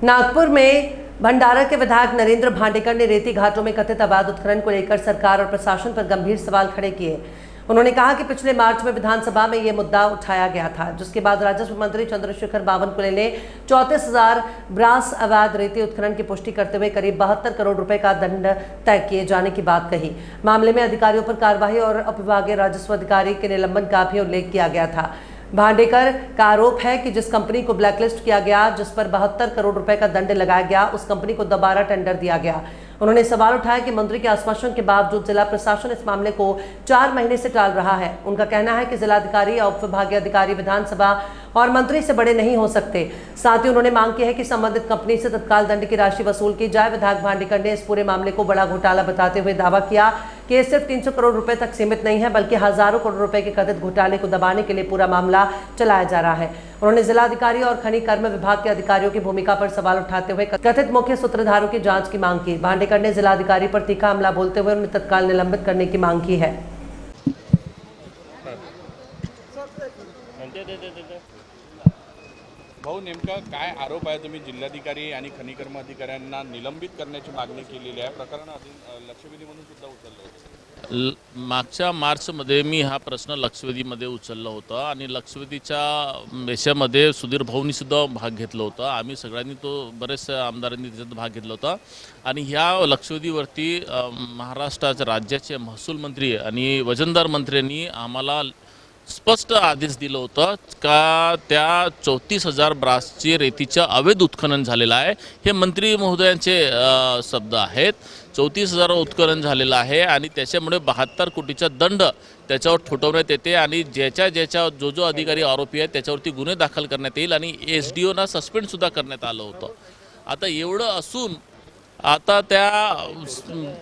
नागपुर में भंडारा के विधायक नरेंद्र भांडेकर ने रेती घाटों में कथित अवैध उत्खनन को लेकर सरकार और प्रशासन पर गंभीर सवाल खड़े किए। उन्होंने कहा कि पिछले मार्च में विधानसभा में ये मुद्दा उठाया गया था, जिसके बाद राजस्व मंत्री चंद्रशेखर बावनकुले ने 34,000 ब्रास अवैध रेती उत्खनन की पुष्टि करते हुए करीब 72 करोड़ रुपए का दंड तय किए जाने की बात कही। मामले में अधिकारियों पर कार्रवाई और उपविभागीय राजस्व अधिकारी के निलंबन का भी उल्लेख किया गया था। भांडेकर का आरोप है कि जिस कंपनी को ब्लैकलिस्ट किया गया, जिस पर 72 करोड़ रुपए का दंड लगाया गया, उस कंपनी को दोबारा टेंडर दिया गया। उन्होंने सवाल उठाया कि मंत्री के आश्वासन के बावजूद जिला प्रशासन इस मामले को 4 महीने से टाल रहा है। उनका कहना है कि जिलाधिकारी या उपविभागीय अधिकारी विधानसभा और मंत्री से बड़े नहीं हो सकते। साथ ही उन्होंने मांग की है कि संबंधित कंपनी से तत्काल दंड की राशि वसूल की जाए। विधायक भांडेकर ने इस पूरे मामले को बड़ा घोटाला बताते हुए दावा किया कि ये सिर्फ 300 करोड़ रुपए तक सीमित नहीं है, बल्कि हजारों करोड़ रुपए के कथित घोटाले को दबाने के लिए पूरा मामला चलाया जा रहा है। उन्होंने जिलाधिकारी और खनिज कर्म विभाग के अधिकारियों की भूमिका पर सवाल उठाते हुए कथित मुख्य सूत्रधारों की जांच की मांग की। भांडेकर ने जिलाधिकारी पर तीखा हमला बोलते हुए उन्हें तत्काल निलंबित करने की मांग की है। भाऊ, नेमका काय आरोप आहे? तुम्ही जिल्हाधिकारी आणि खनिकर्म अधिकाऱ्यांना निलंबित करण्याची मागणी केलेली आहे। प्रकरण लक्षवेधीमधून सुद्धा उचललं होतं। मागच्या मार्चमध्ये मी हा प्रश्न लक्षवेधीमध्ये उचलला होता आणि लक्षवेधीच्या याच्यामध्ये सुधीर भाऊंनी सुद्धा भाग घेतला होता। आम्ही सगळ्यांनी तो बरेचशा आमदारांनी त्याच्यात भाग घेतला होता आणि ह्या लक्षवेधीवरती महाराष्ट्राचे राज्याचे महसूल मंत्री आणि वजनदार मंत्र्यांनी आम्हाला स्पष्ट आदेश दिला होता का त्या 34,000 ब्रासची रेतीचं अवैध उत्खनन झालेलं आहे। हे मंत्री महोदयांचे शब्द आहेत। 34,000 उत्खनन झालेलं आहे आणि त्याच्यामुळे 72 कोटीचा दंड त्याच्यावर ठोठवण्यात येते आणि ज्याच्या जो अधिकारी आरोपी आहे त्याच्यावरती गुन्हे दाखल करण्यात येईल आणि SDOना सस्पेंड सुद्धा करण्यात आलं होतं। आता एवढं असून आता त्या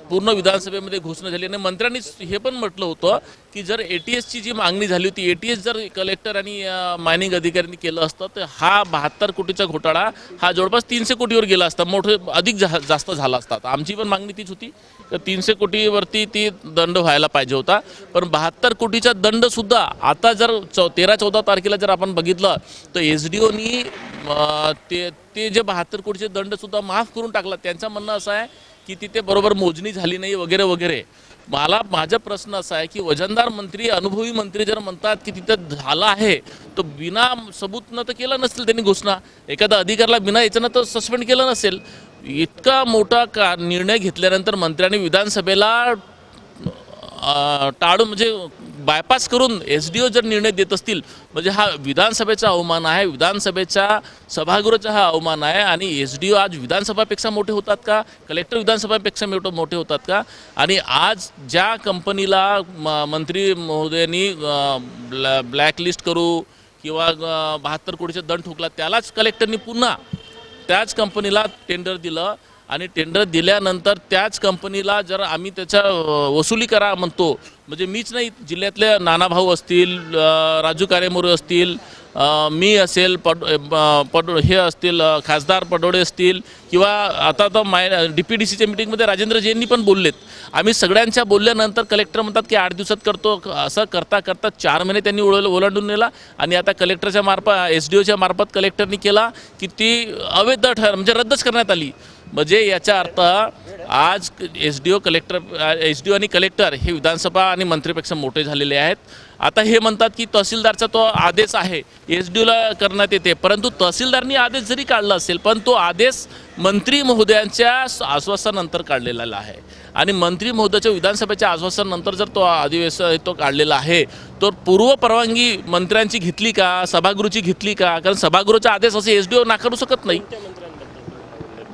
पूर्ण विधानसभेमध्ये घोषणा झाली आणि मंत्र्यांनी हे पण म्हटलं होतं की जर ATSची जी मागणी झाली होती, ATS जर कलेक्टर आणि मायनिंग अधिकाऱ्यांनी केलं असतं तर हा 72 कोटीचा घोटाळा हा जवळपास 300 कोटीवर गेला असता, अधिक जास्त झाला असता। आमची पण मागणी तीच होती तर 300 कोटीवरती ती दंड व्हायला पाहिजे होता, पण 72 कोटीचा दंड सुद्धा आता जर 13-14 तारखेला जर आपण बघितलं तर SDOनी ते जे 72 कोटीचे दंड सुद्धा माफ करून टाकला। त्यांचं म्हणणं असं आहे की तिथे बरोबर मोजणी झाली नाही वगैरे वगैरे। माझा प्रश्न असा आहे की वजनदार मंत्री, अनुभवी मंत्री जर म्हणतात की तिथं झालं आहे तर बिना सबूतनं तर केलं नसेल त्यांनी घोषणा। एखादा अधिकाऱ्याला बिना याच्यानं तर सस्पेंड केलं नसेल। इतका मोठा निर्णय घेतल्यानंतर मंत्र्यांनी विधानसभेला टाळून म्हणजे बायपास करून SDO जर निर्णय देत असतील म्हणजे हा विधानसभेचा अवमान आहे, विधानसभेच्या सभागृहाचा हा अवमान आहे। आणि SDO आज विधानसभापेक्षा मोठे होतात का? कलेक्टर विधानसभापेक्षा मोठे होतात का? आणि आज ज्या कंपनीला मंत्री महोदयांनी ब्लॅकलिस्ट करू किंवा 72 कोटीचा दंड ठोकला त्यालाच कलेक्टरनी पुन्हा त्याच कंपनीला टेंडर दिलं आणि टेंडर दिल्यानंतर त्याच कंपनीला जर आम्ही त्याच्या वसुली करा म्हणतो, म्हणजे मीच नाही, जिल्ह्यातले नाना भाऊ असतील, राजू कारेमोरे असतील, मी असेल, हे असतील, खासदार पडोळे असतील किंवा आता तर DPDCच्या मीटिंगमध्ये राजेंद्र जैननी पण बोललेत। आम्ही सगळ्यांच्या बोलल्यानंतर कलेक्टर म्हणतात की 8 दिवसात करतो, असं करता 4 महिने त्यांनी ओलांडून नेला आणि आता कलेक्टरच्या मार्फत SDOच्या मार्फत कलेक्टरनी केला की ती अवैध म्हणजे रद्दच करण्यात आली। म्हणजे याचा अर्थ आज SDO आणि कलेक्टर हे विधानसभा आणि मंत्रीपेक्षा मोठे झालेले आहेत। आता हे म्हणतात की तहसीलदारचा तो आदेश आहे SDOला करण्यात येते, परंतु तहसीलदारनी आदेश जरी काढला असेल पण तो आदेश मंत्री महोदयांच्या आश्वासनानंतर काढलेला आहे आणि मंत्री महोदयाच्या विधानसभेच्या आश्वासनानंतर जर तो आदेश तो काढलेला आहे तर पूर्व परवानगी मंत्र्यांची घेतली का, सभागृहाची घेतली का? कारण सभागृहाचा आदेश असे SDO नाकारू शकत नाही।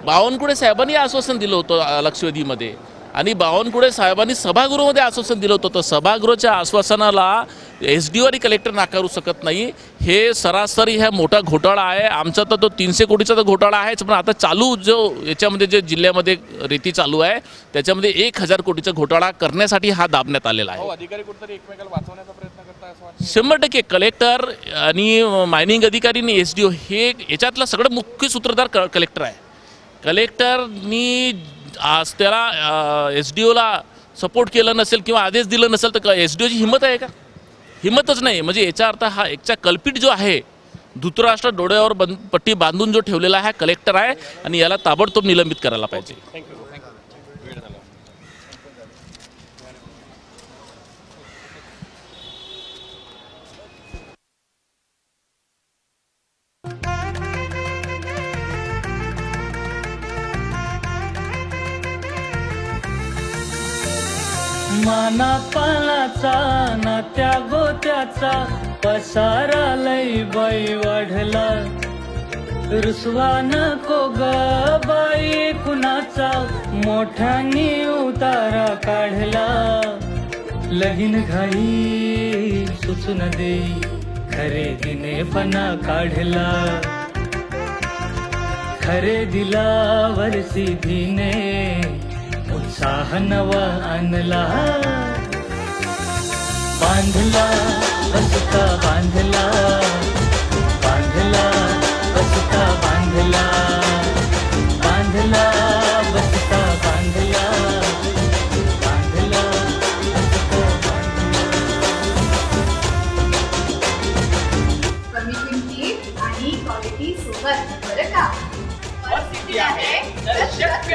बावनकुळे साहेबांनी आश्वासन दिलं होतं लक्षवेधीमध्ये आणि बावनकुळे साहेबांनी सभागृहामध्ये आश्वासन दिलं होतं, तर सभागृहाच्या आश्वासनाला SDO आणि कलेक्टर नाकारू शकत नाही। हे सरासरी हा मोठा घोटाळा आहे। आमचा तर तो 300 कोटीचा तर घोटाळा आहेच, पण आता चालू जो याच्यामध्ये जे जिल्ह्यामध्ये रेती चालू आहे त्याच्यामध्ये 1000 कोटीचा घोटाळा करण्यासाठी हा दाबण्यात आलेला आहे। अधिकारी कुठेतरी एकमेकाला वाचवण्याचा प्रयत्न करतात असं वाटतं? 100% कलेक्टर आणि मायनिंग अधिकारी आणि SDO हे याच्यातला सगळं मुख्य सूत्रधार कलेक्टर आहे। कलेक्टरनी आज त्याला SDOला सपोर्ट केलं नसेल किंवा आदेश दिला नसेल तर SDOची हिंमत आहे का? हिंमतच नाही। म्हणजे याचा अर्थ हा एकचा कल्पित जो आहे धृतराष्ट्र डोळ्यावर पट्टी बांधून जो ठेवलेला आहे कलेक्टर आहे आणि याला ताबडतोब निलंबित करायला पाहिजे. वेळ झाला. मानापानाचा नात्या गोत्याचा पसारा लई बाई वाढला. रुसवा नको ग बाई कुणाचा मोठ्यानी उतारा काढला. लगीन घाई सुचून देई खरेदीने पणा काढला. खरेदीला वर्षीधीने उत्साह नवा आणला. बांधला बसका बांधला, बांधला बसका बांधला, बांधला बसका बांधला, बांधला बसका बांधला. कमी किमतीत आणि क्वालिटी सोबत बरं का. आहे तर शक्य